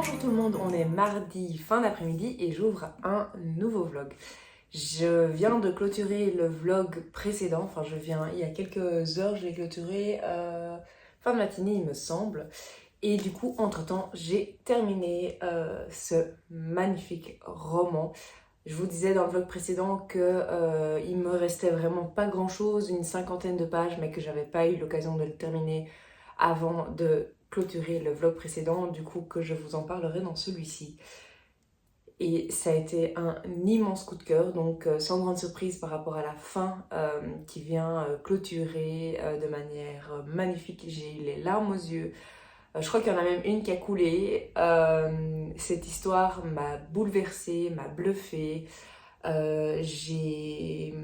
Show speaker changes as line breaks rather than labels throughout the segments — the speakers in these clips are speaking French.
Bonjour tout le monde, on est mardi fin d'après-midi et j'ouvre un nouveau vlog. Je viens de clôturer le vlog précédent, il y a quelques heures, je l'ai clôturé fin de matinée il me semble. Et du coup, entre-temps, j'ai terminé ce magnifique roman. Je vous disais dans le vlog précédent que il me restait vraiment pas grand-chose, une cinquantaine de pages, mais que j'avais pas eu l'occasion de le terminer avant de clôturer le vlog précédent, du coup que je vous en parlerai dans celui-ci. Et ça a été un immense coup de cœur, donc sans grande surprise par rapport à la fin qui vient clôturer de manière magnifique. J'ai eu les larmes aux yeux. Je crois qu'il y en a même une qui a coulé. Cette histoire m'a bouleversée, m'a bluffée. J'ai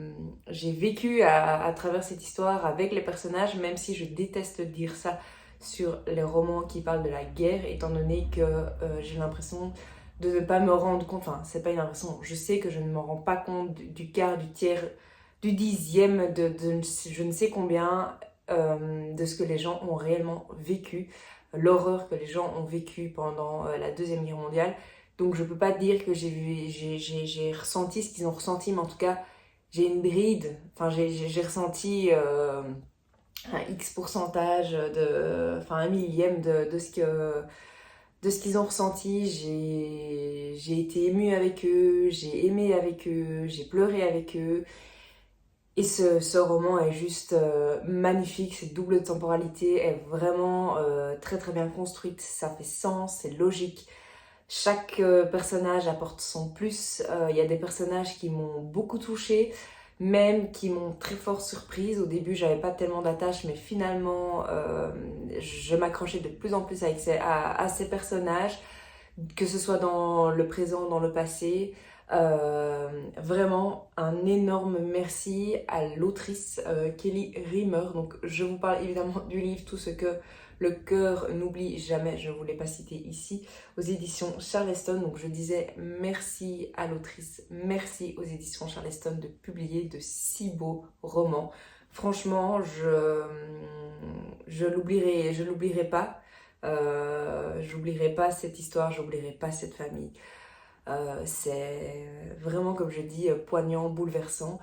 vécu à travers cette histoire avec les personnages, même si je déteste dire ça sur les romans qui parlent de la guerre, étant donné que j'ai l'impression de ne pas me rendre compte, enfin c'est pas une impression, je sais que je ne me rends pas compte du quart, du tiers, du dixième de je ne sais combien de ce que les gens ont réellement vécu, l'horreur que les gens ont vécu pendant la Deuxième Guerre mondiale. Donc je peux pas dire que j'ai ressenti ce qu'ils ont ressenti, mais en tout cas j'ai une bride, j'ai ressenti un X pourcentage, un millième de ce qu'ils ont ressenti. J'ai été émue avec eux, j'ai aimé avec eux, j'ai pleuré avec eux. Et ce roman est juste magnifique, cette double temporalité est vraiment très très bien construite, ça fait sens, c'est logique. Chaque personnage apporte son plus. Il y a des personnages qui m'ont beaucoup touchée, même qui m'ont très fort surprise. Au début, j'avais pas tellement d'attache, mais finalement, je m'accrochais de plus en plus à ces personnages, que ce soit dans le présent, dans le passé. Vraiment un énorme merci à l'autrice Kelly Rimmer. Donc je vous parle évidemment du livre Tout ce que le cœur n'oublie jamais, je ne vous l'ai pas cité ici, aux éditions Charleston. Donc je disais merci à l'autrice, merci aux éditions Charleston de publier de si beaux romans. Franchement, je l'oublierai pas. J'oublierai pas cette histoire, j'oublierai pas cette famille. C'est vraiment, comme je dis, poignant, bouleversant.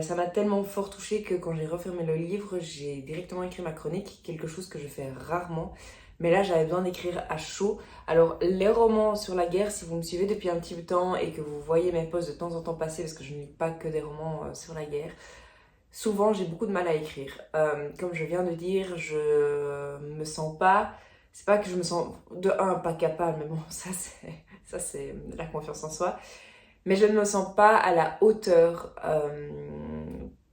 Ça m'a tellement fort touchée que quand j'ai refermé le livre, j'ai directement écrit ma chronique, quelque chose que je fais rarement. Mais là, j'avais besoin d'écrire à chaud. Alors, les romans sur la guerre, si vous me suivez depuis un petit temps et que vous voyez mes posts de temps en temps passer, parce que je ne lis pas que des romans sur la guerre, souvent j'ai beaucoup de mal à écrire. Comme je viens de dire, je me sens pas... C'est pas que je me sens, de un, pas capable, mais bon, ça c'est la confiance en soi. Mais je ne me sens pas à la hauteur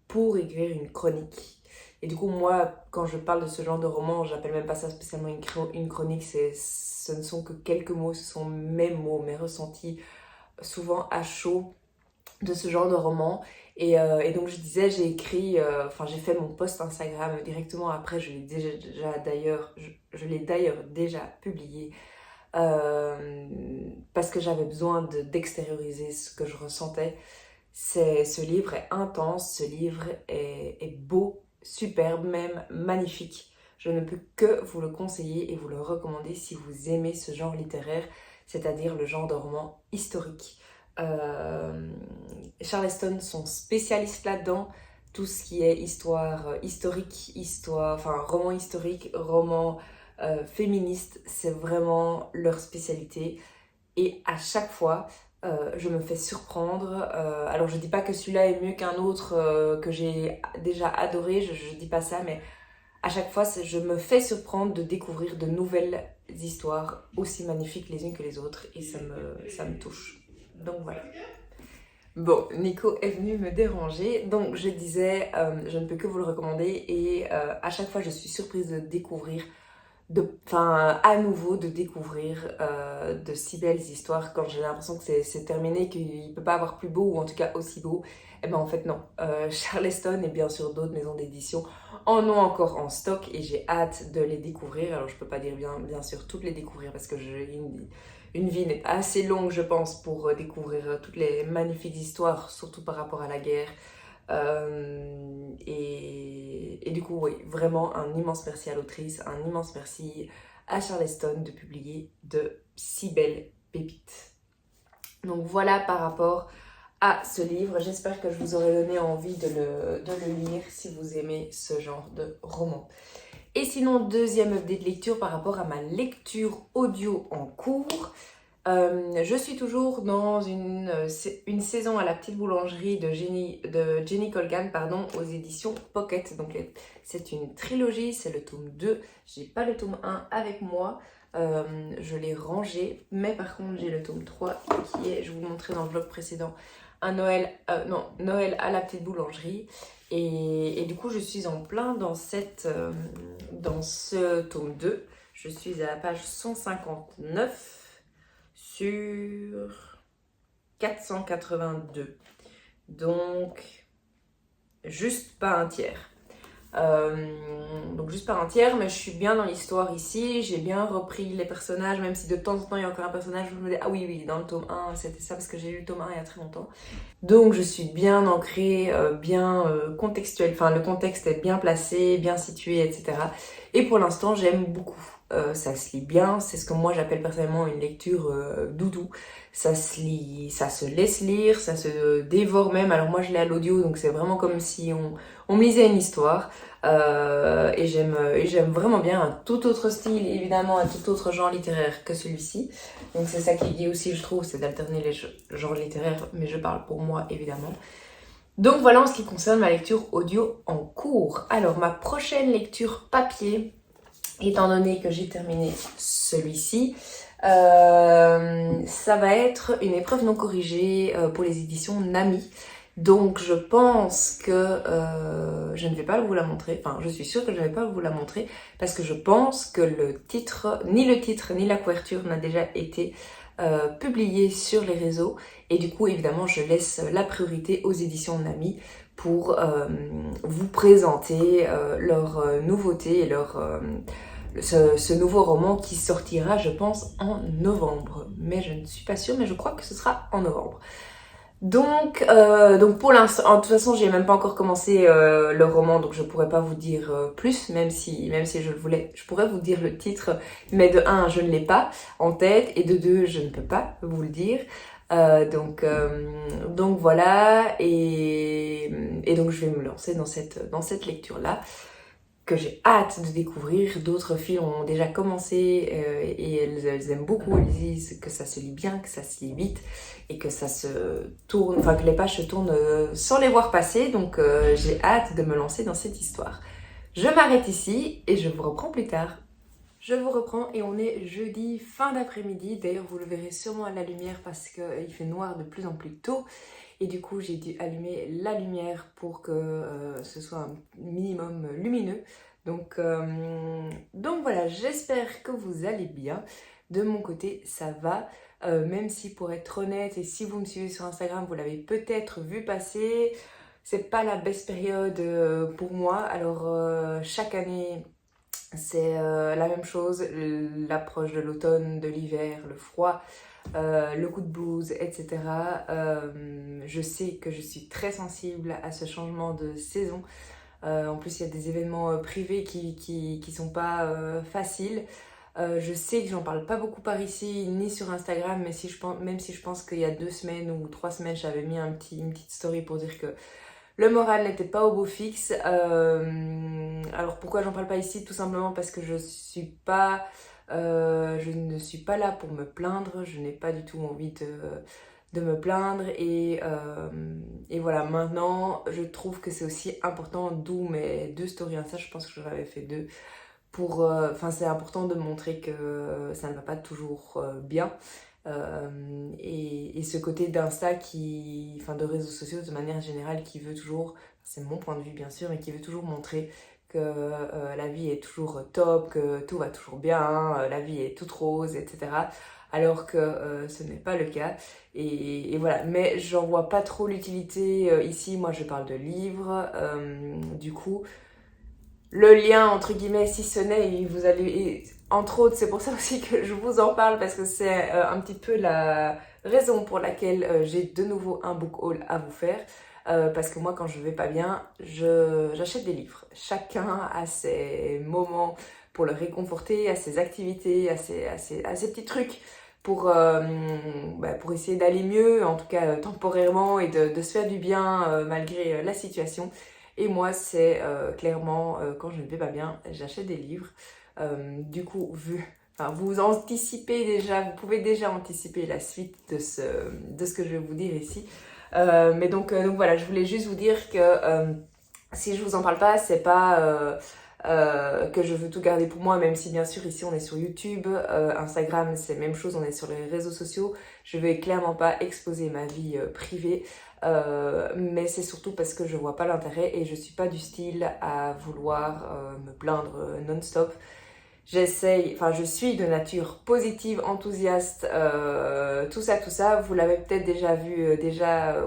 pour écrire une chronique. Et du coup, moi, quand je parle de ce genre de roman, j'appelle même pas ça spécialement une chronique. Ce ne sont que quelques mots, ce sont mes mots, mes ressentis, souvent à chaud de ce genre de roman. Et donc je disais, j'ai fait mon post Instagram directement après, je l'ai d'ailleurs déjà publié parce que j'avais besoin d'extérioriser ce que je ressentais. Ce livre est intense, ce livre est beau, superbe, même magnifique. Je ne peux que vous le conseiller et vous le recommander si vous aimez ce genre littéraire, c'est-à-dire le genre de roman historique. Charleston sont spécialistes là-dedans, tout ce qui est histoire historique, roman historique, roman féministe, c'est vraiment leur spécialité. Et à chaque fois, je me fais surprendre. Alors je dis pas que celui-là est mieux qu'un autre que j'ai déjà adoré, je dis pas ça, mais à chaque fois, je me fais surprendre de découvrir de nouvelles histoires aussi magnifiques les unes que les autres et ça me touche. Donc voilà. Bon, Nico est venu me déranger, donc je disais, je ne peux que vous le recommander et à chaque fois je suis surprise de découvrir, à nouveau de découvrir de si belles histoires quand j'ai l'impression que c'est terminé, qu'il ne peut pas avoir plus beau ou en tout cas aussi beau. Et ben en fait non, Charleston et bien sûr d'autres maisons d'édition en ont encore en stock et j'ai hâte de les découvrir. Alors je peux pas dire bien sûr toutes les découvrir parce que une vie n'est pas assez longue je pense pour découvrir toutes les magnifiques histoires, surtout par rapport à la guerre. Et du coup, oui, vraiment un immense merci à l'autrice, un immense merci à Charleston de publier de si belles pépites. Donc voilà par rapport à ce livre. J'espère que je vous aurai donné envie de le lire si vous aimez ce genre de roman. Et sinon, deuxième update de lecture par rapport à ma lecture audio en cours. Je suis toujours dans une saison à la petite boulangerie de Jenny Colgan, aux éditions Pocket. Donc c'est une trilogie, c'est le tome 2. J'ai pas le tome 1 avec moi. Je l'ai rangé, mais par contre j'ai le tome 3 qui est, je vous le montrais dans le vlog précédent, Noël à la petite boulangerie. Et du coup je suis en plein dans ce tome 2. Je suis à la page 159 sur 482. Donc juste pas un tiers. Mais je suis bien dans l'histoire ici, j'ai bien repris les personnages, même si de temps en temps il y a encore un personnage où je me dis ah oui, dans le tome 1 c'était ça, parce que j'ai lu le tome 1 il y a très longtemps. Donc je suis bien ancrée, contextuelle, enfin le contexte est bien placé, bien situé, etc. Et pour l'instant j'aime beaucoup. Ça se lit bien, c'est ce que moi j'appelle personnellement une lecture doudou. Ça se lit, ça se laisse lire, ça se dévore même. Alors moi je l'ai à l'audio, donc c'est vraiment comme si on me lisait une histoire. Et j'aime vraiment bien un tout autre style, évidemment un tout autre genre littéraire que celui-ci. Donc c'est ça qui est dit aussi, je trouve, c'est d'alterner les genres littéraires, mais je parle pour moi évidemment. Donc voilà en ce qui concerne ma lecture audio en cours. Alors ma prochaine lecture papier, étant donné que j'ai terminé celui-ci, ça va être une épreuve non corrigée pour les éditions Nami. Donc je pense que je ne vais pas vous la montrer, enfin je suis sûre que je ne vais pas vous la montrer parce que je pense que ni le titre ni la couverture n'a déjà été publié sur les réseaux, et du coup évidemment je laisse la priorité aux éditions Nami pour vous présenter leurs nouveautés et ce nouveau roman qui sortira je pense en novembre, mais je ne suis pas sûre, mais je crois que ce sera en novembre. Donc pour l'instant, de toute façon j'ai même pas encore commencé le roman, donc je pourrais pas vous dire plus, même si je le voulais, je pourrais vous dire le titre, mais de 1 je ne l'ai pas en tête, et de 2 je ne peux pas vous le dire. Donc voilà, et donc je vais me lancer dans cette lecture là que j'ai hâte de découvrir. D'autres filles ont déjà commencé et elles aiment beaucoup, elles disent que ça se lit bien, que ça se lit vite et que ça se tourne, enfin que les pages se tournent sans les voir passer, donc j'ai hâte de me lancer dans cette histoire. Je m'arrête ici et je vous reprends plus tard. Je vous reprends et on est jeudi fin d'après-midi. D'ailleurs vous le verrez sûrement à la lumière parce qu'il fait noir de plus en plus tôt. Et du coup j'ai dû allumer la lumière pour que ce soit un minimum lumineux. Donc voilà, j'espère que vous allez bien. De mon côté ça va, même si pour être honnête, et si vous me suivez sur Instagram, vous l'avez peut-être vu passer, c'est pas la best période pour moi. Alors chaque année c'est la même chose, l'approche de l'automne, de l'hiver, le froid, le coup de blues, etc. Je sais que je suis très sensible à ce changement de saison. En plus, il y a des événements privés qui sont pas faciles. Je sais que j'en parle pas beaucoup par ici, ni sur Instagram, mais même si je pense qu'il y a 2 semaines ou 3 semaines, j'avais mis une petite story pour dire que le moral n'était pas au beau fixe. Alors pourquoi j'en parle pas ici? Tout simplement parce que je ne suis pas là pour me plaindre. Je n'ai pas du tout envie de me plaindre. Et voilà, maintenant je trouve que c'est aussi important, d'où mes 2 stories Insta, je pense que j'en avais fait 2. C'est important de montrer que ça ne va pas toujours bien. Et ce côté d'Insta de réseaux sociaux de manière générale qui veut toujours, c'est mon point de vue bien sûr, mais qui veut toujours montrer que la vie est toujours top, que tout va toujours bien, la vie est toute rose, etc. Alors que ce n'est pas le cas. Et voilà, mais j'en vois pas trop l'utilité ici. Moi je parle de livres, du coup le lien entre guillemets, si ce n'est, et vous allez, entre autres, c'est pour ça aussi que je vous en parle, parce que c'est un petit peu la raison pour laquelle j'ai de nouveau un book haul à vous faire. Parce que moi quand je vais pas bien, j'achète des livres. Chacun a ses moments pour le réconforter, à ses activités, à ses petits trucs pour essayer d'aller mieux, en tout cas temporairement, et de se faire du bien malgré la situation. Et moi, c'est clairement, quand je ne vais pas bien, j'achète des livres. Du coup, vous anticipez déjà, vous pouvez déjà anticiper la suite de ce que je vais vous dire ici. Mais donc voilà, je voulais juste vous dire que si je vous en parle pas, c'est pas que je veux tout garder pour moi, même si bien sûr ici on est sur YouTube, Instagram c'est la même chose, on est sur les réseaux sociaux. Je vais clairement pas exposer ma vie privée, mais c'est surtout parce que je vois pas l'intérêt et je suis pas du style à vouloir me plaindre non-stop. Je suis de nature positive, enthousiaste, tout ça, vous l'avez peut-être déjà vu,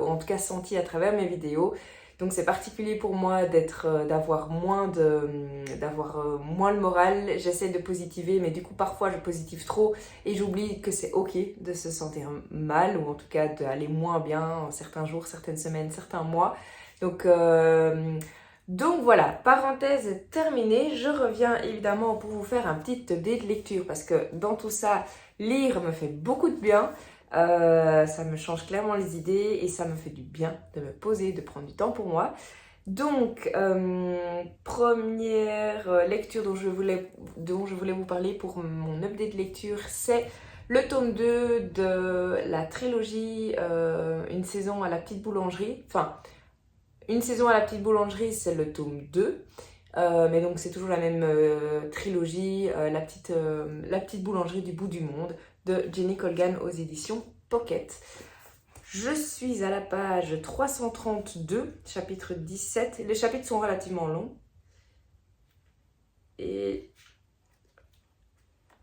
ou en tout cas senti à travers mes vidéos. Donc c'est particulier pour moi d'avoir moins le moral. J'essaie de positiver, mais du coup parfois je positive trop et j'oublie que c'est ok de se sentir mal ou en tout cas d'aller moins bien certains jours, certaines semaines, certains mois. Donc voilà, parenthèse terminée, je reviens évidemment pour vous faire un petit update de lecture parce que dans tout ça, lire me fait beaucoup de bien, ça me change clairement les idées et ça me fait du bien de me poser, de prendre du temps pour moi. Donc, première lecture dont je voulais vous parler pour mon update de lecture, c'est le tome 2 de la trilogie Une saison à la petite boulangerie. Enfin, Une saison à la petite boulangerie, c'est le tome 2. Mais donc c'est toujours la même trilogie, la petite boulangerie du bout du monde de Jenny Colgan aux éditions Pocket. Je suis à la page 332, chapitre 17. Les chapitres sont relativement longs. Et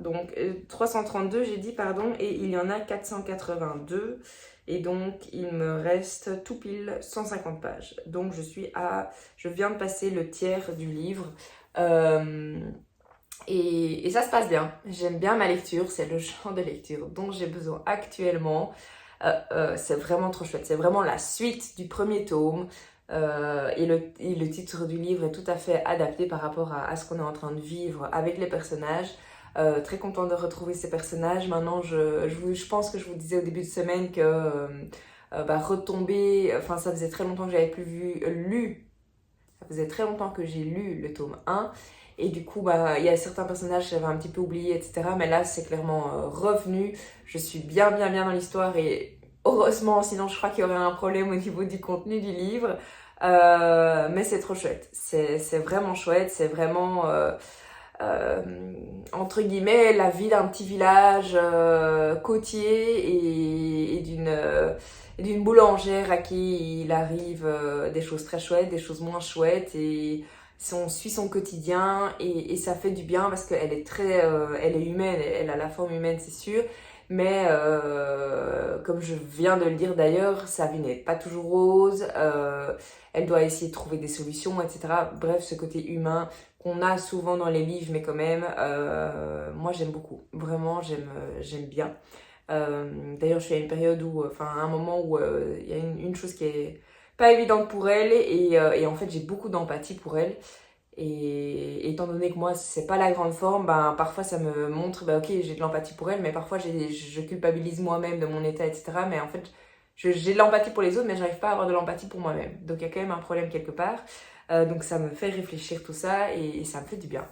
donc 332 j'ai dit, pardon, et il y en a 482. Et donc il me reste tout pile 150 pages. Donc je viens de passer le tiers du livre. Et ça se passe bien. J'aime bien ma lecture, c'est le genre de lecture dont j'ai besoin actuellement. C'est vraiment trop chouette, c'est vraiment la suite du premier tome. Et le titre du livre est tout à fait adapté par rapport à ce qu'on est en train de vivre avec les personnages. Très contente de retrouver ces personnages. Maintenant, je pense que je vous disais au début de semaine que retomber, enfin ça faisait très longtemps que j'avais plus lu, ça faisait très longtemps que j'ai lu le tome 1. Et du coup, il y a certains personnages que j'avais un petit peu oubliés, etc. Mais là, c'est clairement revenu. Je suis bien dans l'histoire et heureusement, sinon je crois qu'il y aurait un problème au niveau du contenu du livre. Mais c'est trop chouette. C'est vraiment chouette. C'est vraiment, entre guillemets, la vie d'un petit village côtier et d'une boulangère à qui il arrive des choses très chouettes, des choses moins chouettes. Et on suit son quotidien et ça fait du bien parce qu'elle est elle est humaine, elle a la forme humaine c'est sûr, mais comme je viens de le dire d'ailleurs, sa vie n'est pas toujours rose, elle doit essayer de trouver des solutions, etc. Bref, ce côté humain qu'on a souvent dans les livres, mais quand même, moi j'aime beaucoup, vraiment j'aime bien. D'ailleurs, je suis à une période où, à un moment où il y a une chose qui est pas évidente pour elle et en fait j'ai beaucoup d'empathie pour elle et étant donné que moi c'est pas la grande forme, parfois ça me montre ok j'ai de l'empathie pour elle mais parfois je culpabilise moi-même de mon état, etc. Mais en fait j'ai de l'empathie pour les autres mais j'arrive pas à avoir de l'empathie pour moi-même, donc il y a quand même un problème quelque part. Donc ça me fait réfléchir tout ça et ça me fait du bien.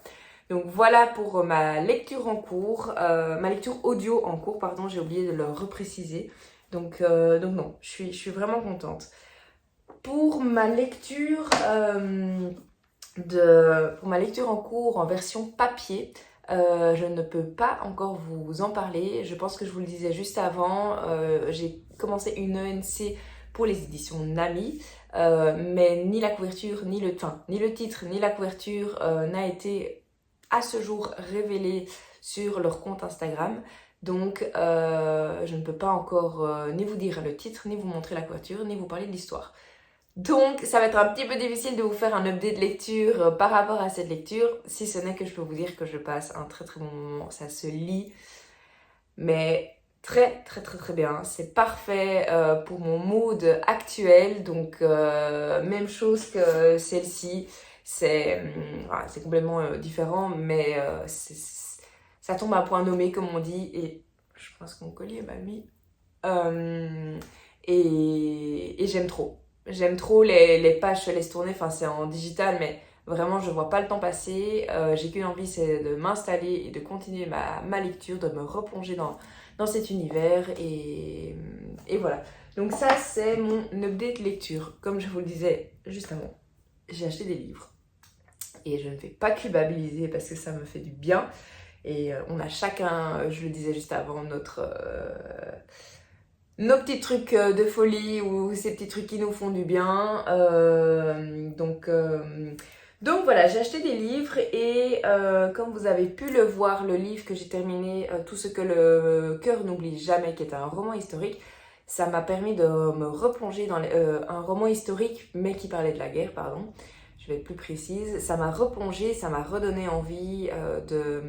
Donc voilà pour ma lecture en cours, ma lecture audio en cours, pardon, j'ai oublié de le repréciser. Donc non, je suis vraiment contente. Pour ma lecture en cours en version papier, je ne peux pas encore vous en parler. Je pense que je vous le disais juste avant, j'ai commencé une ENC pour les éditions Nami, mais ni la couverture, ni le titre, ni la couverture n'a été à ce jour révélé sur leur compte Instagram. Donc je ne peux pas encore ni vous dire le titre, ni vous montrer la couverture, ni vous parler de l'histoire. Donc ça va être un petit peu difficile de vous faire un update de lecture par rapport à cette lecture, si ce n'est que je peux vous dire que je passe un très bon moment, ça se lit, mais très bien, c'est parfait pour mon mood actuel, donc même chose que celle-ci, voilà, c'est complètement différent, mais ça tombe à point nommé, comme on dit, et je pense que mon collier est mal mis. Et j'aime trop. J'aime trop les pages, je laisse tourner, enfin c'est en digital, mais vraiment je vois pas le temps passer. J'ai qu'une envie, c'est de m'installer et de continuer ma lecture, de me replonger dans cet univers, et voilà. Donc ça c'est mon update lecture. Comme je vous le disais juste avant, j'ai acheté des livres. Et je ne vais pas culpabiliser parce que ça me fait du bien. Et on a chacun, je le disais juste avant, nos petits trucs de folie ou ces petits trucs qui nous font du bien. Donc voilà, j'ai acheté des livres et comme vous avez pu le voir, le livre que j'ai terminé, Tout ce que le cœur n'oublie jamais, qui est un roman historique, ça m'a permis de me replonger dans un roman historique, mais qui parlait de la guerre, pardon. Je vais être plus précise. Ça m'a replongé, ça m'a redonné envie de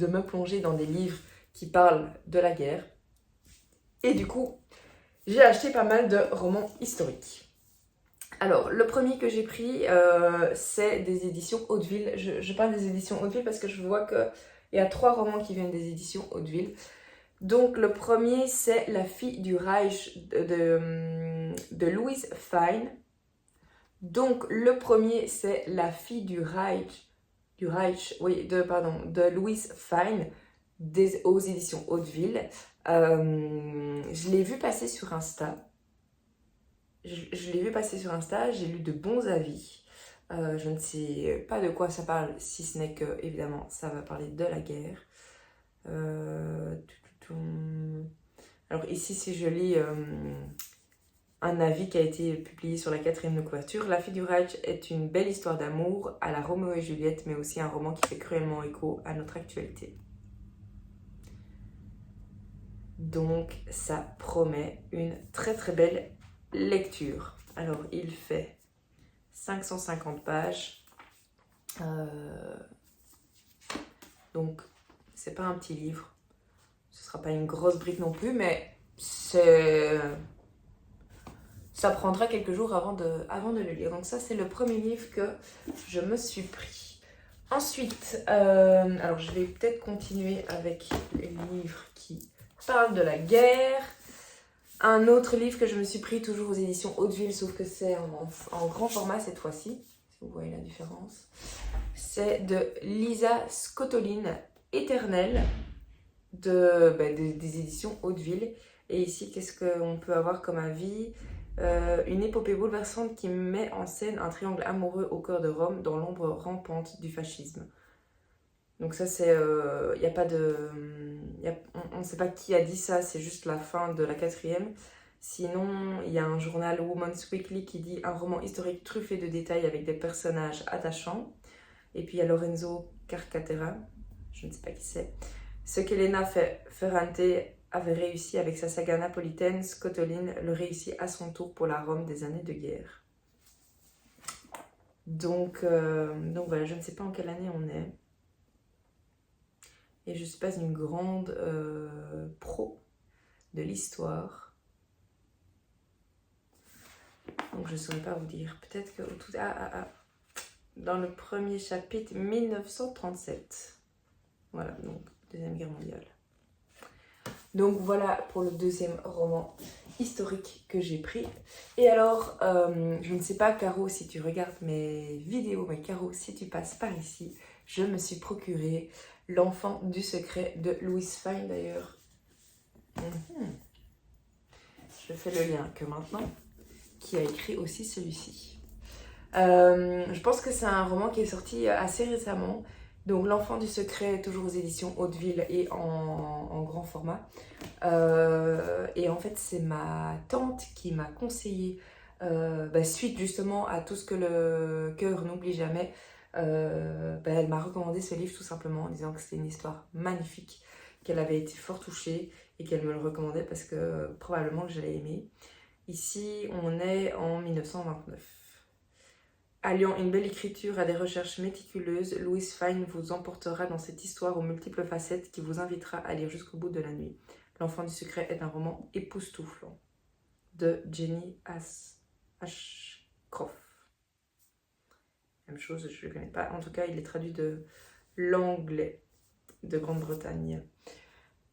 me plonger dans des livres qui parlent de la guerre. Et du coup, j'ai acheté pas mal de romans historiques. Alors, le premier que j'ai pris, c'est des éditions Hauteville. Je parle des éditions Hauteville parce que je vois qu'il y a 3 romans qui viennent des éditions Hauteville. Donc, le premier, c'est La fille du Reich de Louise Fine. Donc, le premier, c'est La fille du Reich, de Louise Fine, aux éditions Hauteville. Je l'ai vu passer sur Insta. Je l'ai vu passer sur Insta, j'ai lu de bons avis. Je ne sais pas de quoi ça parle, si ce n'est que, évidemment, ça va parler de la guerre. Alors ici, si je lis un avis qui a été publié sur la 4e de couverture, La fille du Reich est une belle histoire d'amour à la Roméo et Juliette, mais aussi un roman qui fait cruellement écho à notre actualité. Donc ça promet une très très belle lecture. Alors il fait 550 pages. Donc c'est pas un petit livre. Ce sera pas une grosse brique non plus, mais ça prendra quelques jours avant de le lire. Donc ça c'est le premier livre que je me suis pris. Ensuite, alors je vais peut-être continuer avec les livres qui parlent de la guerre. Un autre livre que je me suis pris, toujours aux éditions Hauteville, sauf que c'est en grand format cette fois-ci, si vous voyez la différence. C'est de Lisa Scottoline, Éternelle, des éditions Hauteville. Et ici, qu'est-ce qu'on peut avoir comme avis ? Une épopée bouleversante qui met en scène un triangle amoureux au cœur de Rome dans l'ombre rampante du fascisme. Donc ça c'est, y a pas de, on ne sait pas qui a dit ça, c'est juste la fin de la 4e. Sinon, il y a un journal Women's Weekly qui dit un roman historique truffé de détails avec des personnages attachants. Et puis il y a Lorenzo Carcatera, je ne sais pas qui c'est. Ce qu'Elena Ferrante avait réussi avec sa saga napolitaine, Scottoline le réussit à son tour pour la Rome des années de guerre. Donc voilà, je ne sais pas en quelle année on est. Et je ne suis pas une grande pro de l'histoire. Donc je ne saurais pas vous dire. Peut-être que dans le premier chapitre, 1937. Voilà, donc Deuxième Guerre mondiale. Donc voilà pour le deuxième roman historique que j'ai pris. Et alors, je ne sais pas Caro si tu regardes mes vidéos, mais Caro si tu passes par ici, je me suis procuré L'enfant du secret de Louise Fine d'ailleurs. Je fais le lien que maintenant, qui a écrit aussi celui-ci. Je pense que c'est un roman qui est sorti assez récemment. Donc L'enfant du secret, toujours aux éditions Hauteville et en grand format. Et en fait, c'est ma tante qui m'a conseillé, suite justement à Tout ce que le cœur n'oublie jamais, elle m'a recommandé ce livre tout simplement en disant que c'était une histoire magnifique, qu'elle avait été fort touchée et qu'elle me le recommandait parce que probablement que j'allais aimer. Ici, on est en 1929. Alliant une belle écriture à des recherches méticuleuses, Louise Fine vous emportera dans cette histoire aux multiples facettes qui vous invitera à lire jusqu'au bout de la nuit. L'enfant du secret est un roman époustouflant de Jenny Ashcroft. Même chose, je ne le connais pas. En tout cas, il est traduit de l'anglais de Grande-Bretagne.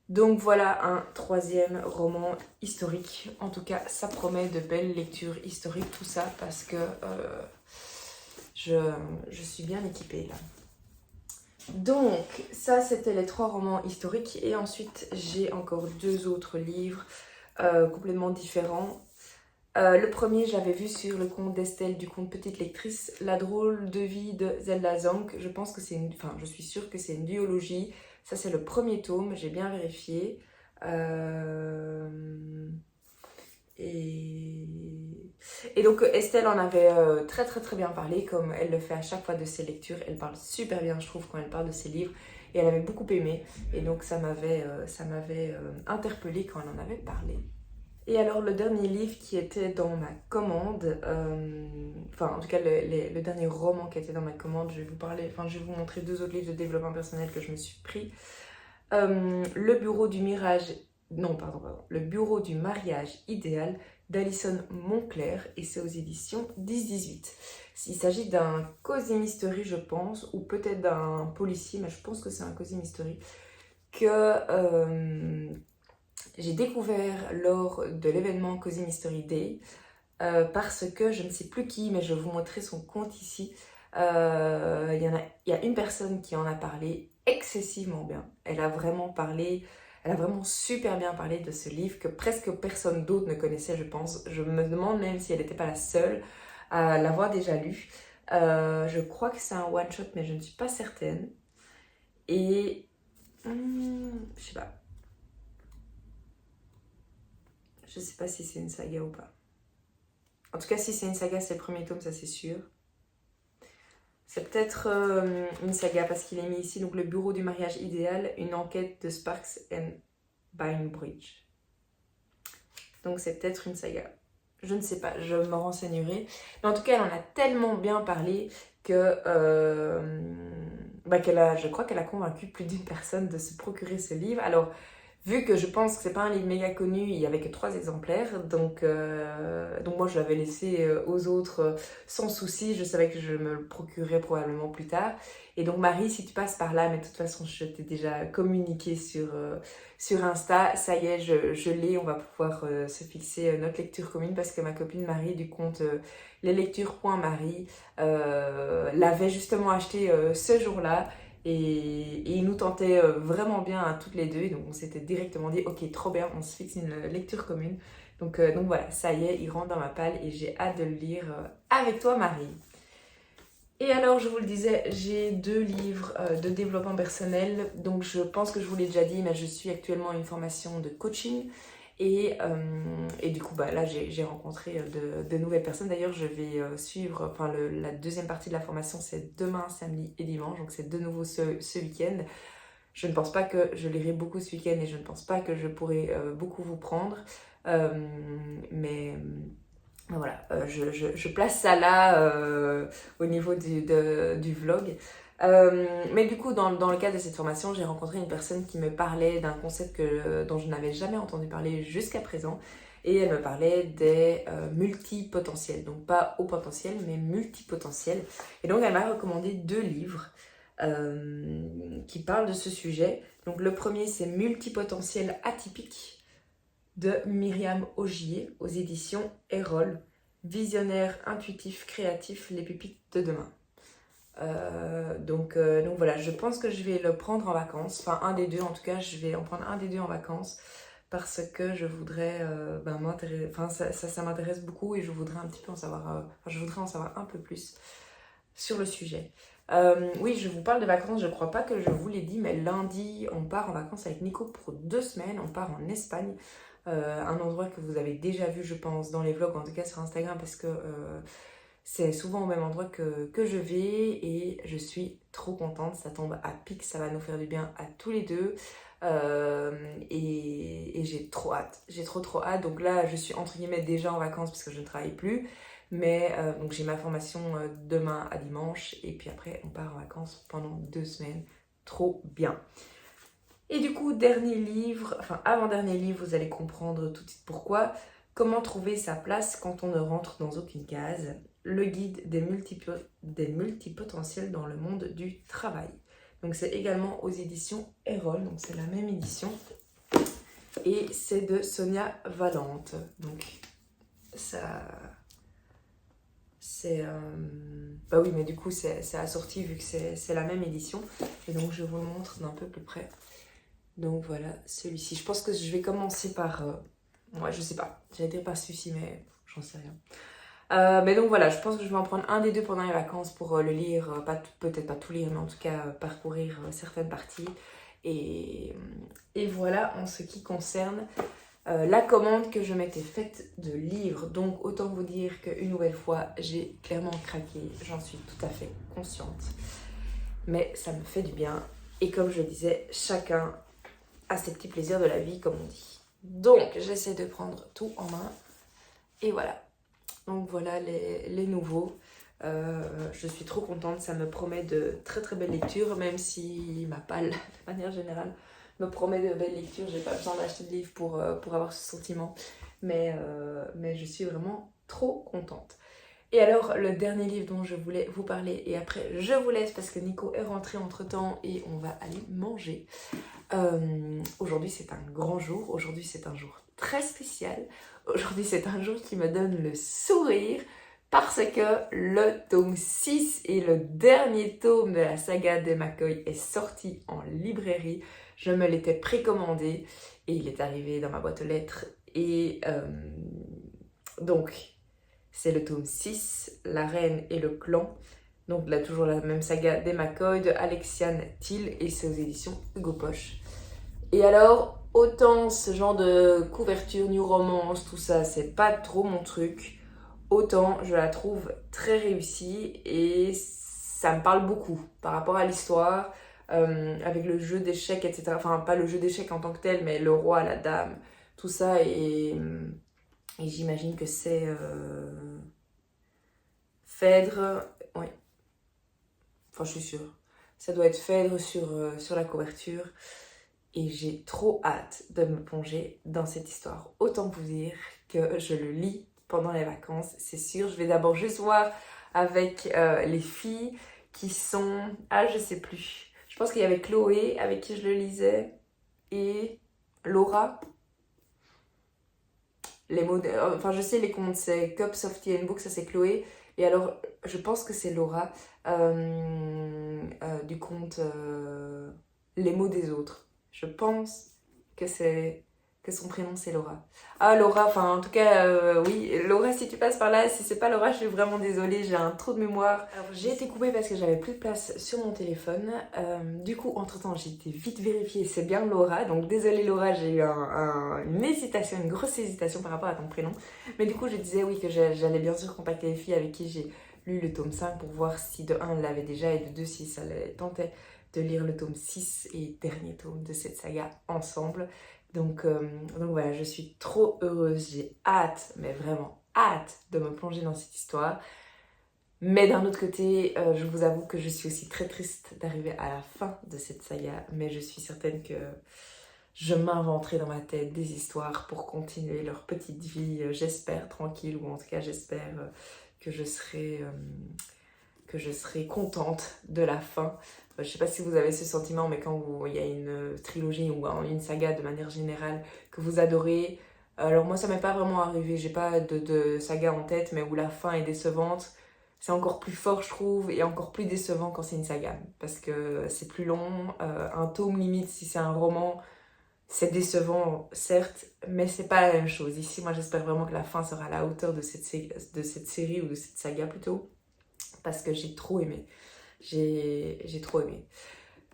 Donc voilà un troisième roman historique. En tout cas, ça promet de belles lectures historiques, tout ça, parce que je suis bien équipée là. Donc, ça, c'était les 3 romans historiques. Et ensuite, j'ai encore 2 autres livres complètement différents. Le premier, j'avais vu sur le compte d'Estelle du compte Petite Lectrice, La drôle de vie de Zelda Zank. Je pense que c'est je suis sûre que c'est une duologie. Ça, c'est le premier tome, j'ai bien vérifié. Et donc Estelle en avait très très très bien parlé, comme elle le fait à chaque fois de ses lectures. Elle parle super bien, je trouve, quand elle parle de ses livres. Et elle avait beaucoup aimé. Et donc ça m'avait interpellée quand elle en avait parlé. Et alors le dernier livre qui était dans ma commande, en tout cas le dernier roman qui était dans ma commande, je vais vous montrer 2 autres livres de développement personnel que je me suis pris. Le bureau du Le bureau du mariage idéal d'Alison Moncler, et c'est aux éditions 10-18. Il s'agit d'un cosy mystery, je pense, ou peut-être d'un policier, mais je pense que c'est un cosy mystery, que j'ai découvert lors de l'événement Cozy Mystery Day, parce que je ne sais plus qui, mais je vais vous montrer son compte ici. Il y a une personne qui en a parlé excessivement bien. Elle a vraiment super bien parlé de ce livre que presque personne d'autre ne connaissait, je pense. Je me demande même si elle n'était pas la seule à l'avoir déjà lu. Je crois que c'est un one-shot, mais je ne suis pas certaine. Et je sais pas. Je sais pas si c'est une saga ou pas. En tout cas, si c'est une saga, c'est le premier tome, ça c'est sûr. C'est peut-être une saga parce qu'il est mis ici, donc le bureau du mariage idéal, une enquête de Sparks and Bainbridge. Donc c'est peut-être une saga. Je ne sais pas, je me renseignerai. Mais en tout cas, elle en a tellement bien parlé que je crois qu'elle a convaincu plus d'une personne de se procurer ce livre. Alors, vu que je pense que c'est pas un livre méga connu, il y avait que 3 exemplaires, donc moi je l'avais laissé aux autres sans souci, je savais que je me le procurerais probablement plus tard. Et donc Marie, si tu passes par là, mais de toute façon je t'ai déjà communiqué sur Insta, ça y est, je l'ai, on va pouvoir se fixer notre lecture commune parce que ma copine Marie du compte leslectures.marie l'avait justement acheté ce jour-là. Et il nous tentait vraiment bien à toutes les deux. Et donc on s'était directement dit, ok, trop bien, on se fixe une lecture commune. Donc voilà, ça y est, il rentre dans ma palle et j'ai hâte de le lire avec toi, Marie. Et alors, je vous le disais, j'ai 2 livres de développement personnel. Donc je pense que je vous l'ai déjà dit, mais je suis actuellement à une formation de coaching. Et du coup, là, j'ai rencontré de nouvelles personnes. D'ailleurs, je vais suivre, la deuxième partie de la formation, c'est demain, samedi et dimanche. Donc, c'est de nouveau ce week-end. Je ne pense pas que je lirai beaucoup ce week-end et je ne pense pas que je pourrai beaucoup vous prendre. Mais voilà, je place ça là au niveau du vlog. Mais du coup, dans le cadre de cette formation, j'ai rencontré une personne qui me parlait d'un concept dont je n'avais jamais entendu parler jusqu'à présent. Et elle me parlait des multipotentiels. Donc pas haut potentiel, mais multipotentiels. Et donc elle m'a recommandé 2 livres qui parlent de ce sujet. Donc le premier, c'est Multipotentiel atypique de Myriam Augier aux éditions Erol. Visionnaire, intuitif, créatif, les pépites de demain. Donc voilà, je pense que je vais le prendre en vacances, enfin un des 2 en tout cas, je vais en prendre un des 2 en vacances parce que je voudrais m'intéresser, ça m'intéresse beaucoup et je voudrais un petit peu en savoir, je voudrais en savoir un peu plus sur le sujet. Oui, je vous parle de vacances, je crois pas que je vous l'ai dit, mais lundi on part en vacances avec Nico pour 2 semaines, on part en Espagne. Un endroit que vous avez déjà vu, je pense, dans les vlogs, en tout cas sur Instagram, parce que c'est souvent au même endroit que je vais et je suis trop contente. Ça tombe à pic, ça va nous faire du bien à tous les deux. Et j'ai trop hâte. J'ai trop hâte. Donc là, je suis entre guillemets déjà en vacances parce que je ne travaille plus. Mais donc j'ai ma formation demain à dimanche et puis après on part en vacances pendant 2 semaines. Trop bien. Et du coup, avant-dernier livre, vous allez comprendre tout de suite pourquoi. Comment trouver sa place quand on ne rentre dans aucune case. le guide des multipotentiels dans le monde du travail. Donc c'est également aux éditions Erol, donc c'est la même édition. Et c'est de Sonia Valente. Donc ça... c'est... Bah oui, mais du coup c'est assorti vu que c'est la même édition. Et donc je vous le montre d'un peu plus près. Donc voilà, celui-ci. Je pense que je vais commencer par... ouais, je sais pas. J'allais dire par celui-ci, mais j'en sais rien. Mais donc voilà, je pense que je vais en prendre un des deux pendant les vacances pour le lire. Peut-être pas tout lire, mais en tout cas parcourir certaines parties. Et voilà en ce qui concerne la commande que je m'étais faite de livres. Donc autant vous dire qu'une nouvelle fois, j'ai clairement craqué. J'en suis tout à fait consciente. Mais ça me fait du bien. Et comme je le disais, chacun a ses petits plaisirs de la vie, comme on dit. Donc j'essaie de prendre tout en main. Et voilà. Donc voilà les nouveaux. Je suis trop contente, ça me promet de très très belles lectures, même si ma palle, de manière générale, me promet de belles lectures. J'ai pas besoin d'acheter de livres pour avoir ce sentiment, mais je suis vraiment trop contente. Et alors, le dernier livre dont je voulais vous parler, et après je vous laisse parce que Nico est rentré entre temps et on va aller manger. Aujourd'hui c'est un grand jour, aujourd'hui c'est un jour très spécial, aujourd'hui c'est un jour qui me donne le sourire parce que le tome 6 et le dernier tome de la saga d'Emma Coy est sorti en librairie. Je me l'étais précommandé et il est arrivé dans ma boîte aux lettres et donc c'est le tome 6, La Reine et le Clan. Donc là, toujours la même saga d'Emma Coy, de Alexiane Thiel, et c'est aux éditions Hugo Poche. Et alors, autant ce genre de couverture, new romance, tout ça, c'est pas trop mon truc, autant je la trouve très réussie et ça me parle beaucoup par rapport à l'histoire, avec le jeu d'échecs, etc. Enfin, pas le jeu d'échecs en tant que tel, mais le roi, la dame, tout ça. Et j'imagine que c'est Phèdre, oui, enfin je suis sûre. Ça doit être Phèdre sur la couverture. Et j'ai trop hâte de me plonger dans cette histoire. Autant vous dire que je le lis pendant les vacances, c'est sûr. Je vais d'abord juste voir avec les filles qui sont... Ah, je sais plus. Je pense qu'il y avait Chloé avec qui je le lisais et Laura. Les mots enfin, je sais les comptes, c'est Cups of Tea and Book, ça c'est Chloé. Et alors, je pense que c'est Laura du conte Les mots des autres. Je pense que son prénom c'est Laura. Ah Laura, enfin en tout cas oui, Laura si tu passes par là, si c'est pas Laura, je suis vraiment désolée, j'ai un trou de mémoire. Alors j'ai été coupée parce que j'avais plus de place sur mon téléphone. Du coup entre temps j'ai été vite vérifiée, c'est bien Laura, donc désolée Laura, j'ai eu une hésitation, une grosse hésitation par rapport à ton prénom. Mais du coup je disais oui que j'allais bien sûr contacter les filles avec qui j'ai lu le tome 5 pour voir si de 1 elle l'avait déjà et de 2 si ça les tentait de lire le tome 6 et dernier tome de cette saga ensemble. Donc voilà, je suis trop heureuse, j'ai hâte, mais vraiment hâte de me plonger dans cette histoire. Mais d'un autre côté, je vous avoue que je suis aussi très triste d'arriver à la fin de cette saga, mais je suis certaine que je m'inventerai dans ma tête des histoires pour continuer leur petite vie, j'espère, tranquille, ou en tout cas j'espère que je serai contente de la fin. Je sais pas si vous avez ce sentiment, mais quand il y a une trilogie ou une saga de manière générale que vous adorez, alors moi ça m'est pas vraiment arrivé, j'ai pas de saga en tête, mais où la fin est décevante, c'est encore plus fort je trouve, et encore plus décevant quand c'est une saga, parce que c'est plus long, un tome limite si c'est un roman, c'est décevant certes, mais c'est pas la même chose. Ici moi j'espère vraiment que la fin sera à la hauteur de cette série ou de cette saga plutôt, parce que j'ai trop aimé. J'ai trop aimé.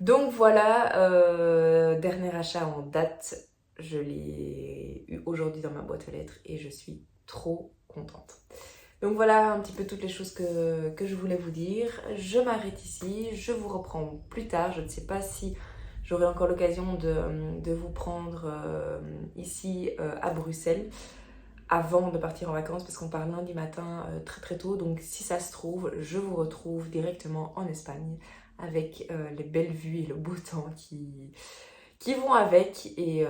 Donc voilà, dernier achat en date. Je l'ai eu aujourd'hui dans ma boîte aux lettres et je suis trop contente. Donc voilà un petit peu toutes les choses que je voulais vous dire. Je m'arrête ici, je vous reprends plus tard. Je ne sais pas si j'aurai encore l'occasion de vous prendre ici à Bruxelles avant de partir en vacances parce qu'on part lundi matin très très tôt. Donc si ça se trouve, je vous retrouve directement en Espagne avec les belles vues et le beau temps qui vont avec. Et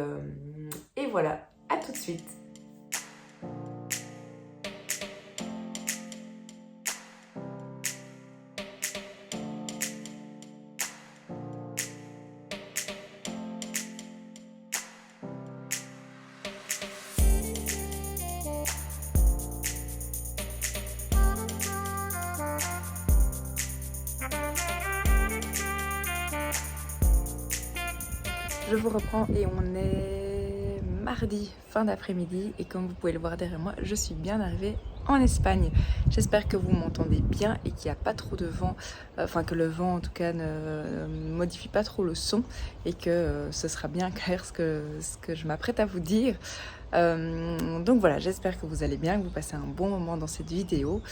voilà, à tout de suite. Je vous reprends et on est mardi, fin d'après-midi. Et comme vous pouvez le voir derrière moi, je suis bien arrivée en Espagne. J'espère que vous m'entendez bien et qu'il n'y a pas trop de vent, enfin que le vent en tout cas ne modifie pas trop le son et que ce sera bien clair ce que je m'apprête à vous dire. Donc voilà, j'espère que vous allez bien, que vous passez un bon moment dans cette vidéo.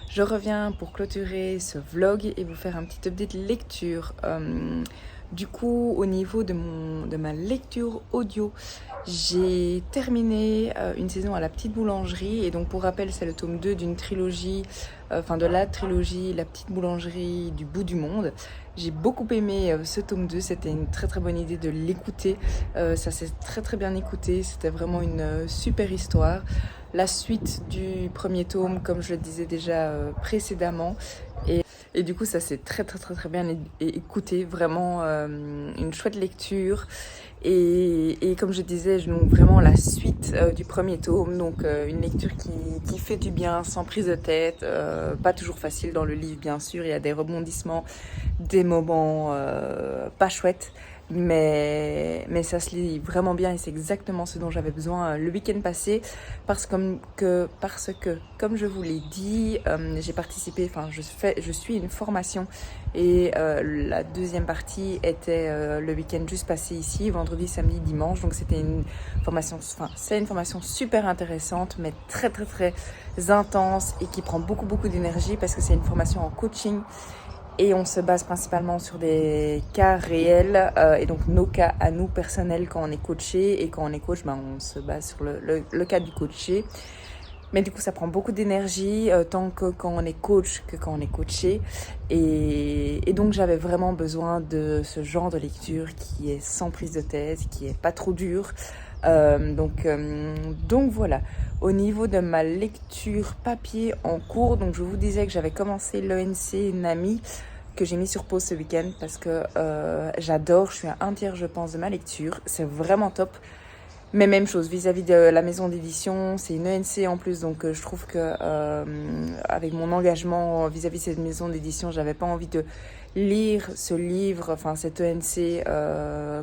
Je reviens pour clôturer ce vlog et vous faire un petit update lecture. Du coup, au niveau de ma lecture audio, j'ai terminé une saison à la petite boulangerie. Et donc pour rappel, c'est le tome 2 d'une trilogie, de la trilogie La petite boulangerie du bout du monde. J'ai beaucoup aimé ce tome 2, c'était une très très bonne idée de l'écouter. Ça s'est très très bien écouté, c'était vraiment une super histoire. La suite du premier tome, comme je le disais déjà précédemment. Et du coup, ça s'est très très très très bien écouté, vraiment une chouette lecture. Et comme je disais, donc vraiment la suite du premier tome, donc une lecture qui fait du bien, sans prise de tête, pas toujours facile dans le livre bien sûr, il y a des rebondissements, des moments pas chouettes. Mais ça se lit vraiment bien et c'est exactement ce dont j'avais besoin le week-end passé parce que comme je vous l'ai dit, j'ai participé, je suis une formation et la deuxième partie était le week-end juste passé ici, vendredi, samedi, dimanche. Donc c'était c'est une formation super intéressante mais très très très intense et qui prend beaucoup d'énergie parce que c'est une formation en coaching. Et on se base principalement sur des cas réels et donc nos cas à nous personnels quand on est coaché. Et quand on est coach, on se base sur le cas du coaché. Mais du coup, ça prend beaucoup d'énergie, tant que quand on est coach que quand on est coaché. Et donc, j'avais vraiment besoin de ce genre de lecture qui est sans prise de tête, qui est pas trop dur. Donc voilà. Au niveau de ma lecture papier en cours, donc je vous disais que j'avais commencé l'ENC NAMI que j'ai mis sur pause ce week-end parce que j'adore, je suis à un tiers je pense de ma lecture, c'est vraiment top. Mais même chose vis-à-vis de la maison d'édition, c'est une ENC en plus, donc je trouve que avec mon engagement vis-à-vis de cette maison d'édition, j'avais pas envie de lire ce livre, cette ENC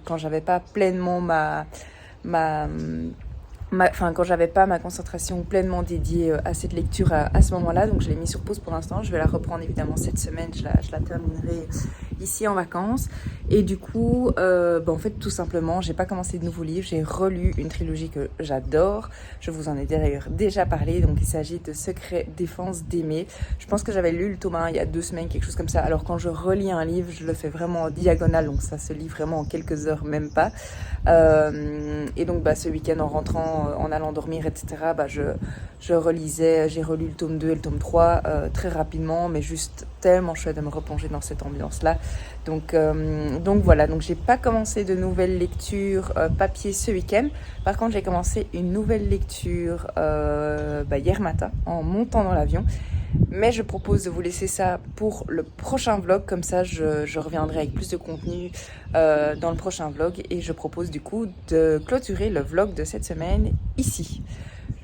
quand j'avais pas pleinement quand j'avais pas ma concentration pleinement dédiée à cette lecture à ce moment-là. Donc je l'ai mis sur pause pour l'instant, je vais la reprendre évidemment cette semaine, je la terminerai ici en vacances. Et du coup, en fait tout simplement, j'ai pas commencé de nouveaux livres, j'ai relu une trilogie que j'adore, je vous en ai d'ailleurs déjà parlé, donc il s'agit de Secret Défense d'Aimer. Je pense que j'avais lu le tome 1 il y a 2 semaines, quelque chose comme ça. Alors quand je relis un livre, je le fais vraiment en diagonale, donc ça se lit vraiment en quelques heures, même pas. Et donc ce week-end en rentrant, en allant dormir, etc., je relisais, j'ai relu le tome 2 et le tome 3 très rapidement, mais juste tellement chouette de me replonger dans cette ambiance-là. Donc voilà, donc j'ai pas commencé de nouvelles lectures papier ce week-end. Par contre, j'ai commencé une nouvelle lecture hier matin en montant dans l'avion. Mais je propose de vous laisser ça pour le prochain vlog, comme ça je reviendrai avec plus de contenu dans le prochain vlog. Et je propose du coup de clôturer le vlog de cette semaine ici.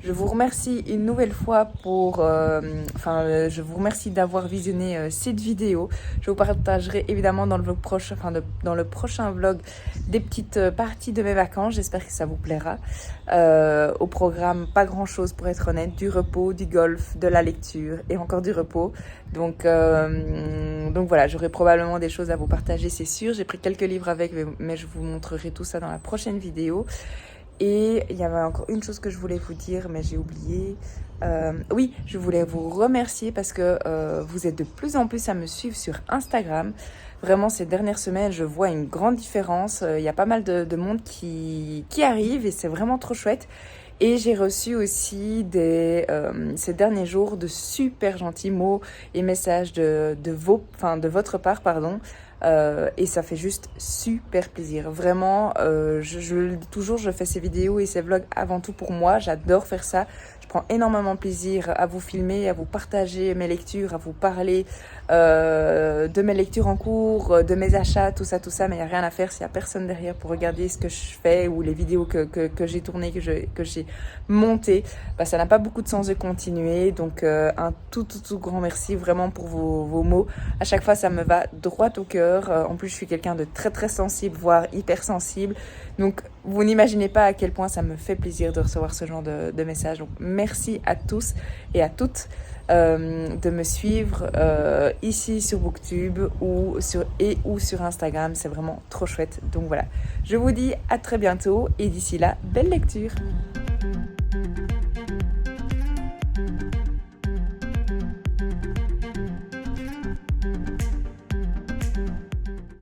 Je vous remercie une nouvelle fois je vous remercie d'avoir visionné cette vidéo. Je vous partagerai évidemment dans le vlog prochain, dans le prochain vlog, des petites parties de mes vacances. J'espère que ça vous plaira. Au programme, pas grand chose pour être honnête, du repos, du golf, de la lecture et encore du repos. Donc voilà, j'aurai probablement des choses à vous partager, c'est sûr. J'ai pris quelques livres avec, mais je vous montrerai tout ça dans la prochaine vidéo. Et il y avait encore une chose que je voulais vous dire, mais j'ai oublié. Oui, je voulais vous remercier parce que vous êtes de plus en plus à me suivre sur Instagram. Vraiment, ces dernières semaines, je vois une grande différence. Il y a pas mal de monde qui arrive et c'est vraiment trop chouette. Et j'ai reçu aussi ces derniers jours de super gentils mots et messages de votre part, pardon. Et ça fait juste super plaisir. Vraiment, je le dis toujours, je fais ces vidéos et ces vlogs avant tout pour moi. J'adore faire ça. Je
prends énormément plaisir à vous filmer, à vous partager mes lectures, à vous parler de mes lectures en cours, de mes achats, tout ça, mais il n'y a rien à faire s'il n'y a personne derrière pour regarder ce que je fais ou les vidéos que j'ai tournées, que j'ai montées. Bah, ça n'a pas beaucoup de sens de continuer, donc un tout grand merci vraiment pour vos mots. À chaque fois, ça me va droit au cœur. En plus, je suis quelqu'un de très sensible, voire hypersensible. Donc, vous n'imaginez pas à quel point ça me fait plaisir de recevoir ce genre de messages. Donc, merci à tous et à toutes de me suivre ici sur Booktube ou sur Instagram. C'est vraiment trop chouette. Donc voilà, je vous dis à très bientôt et d'ici là, belle lecture.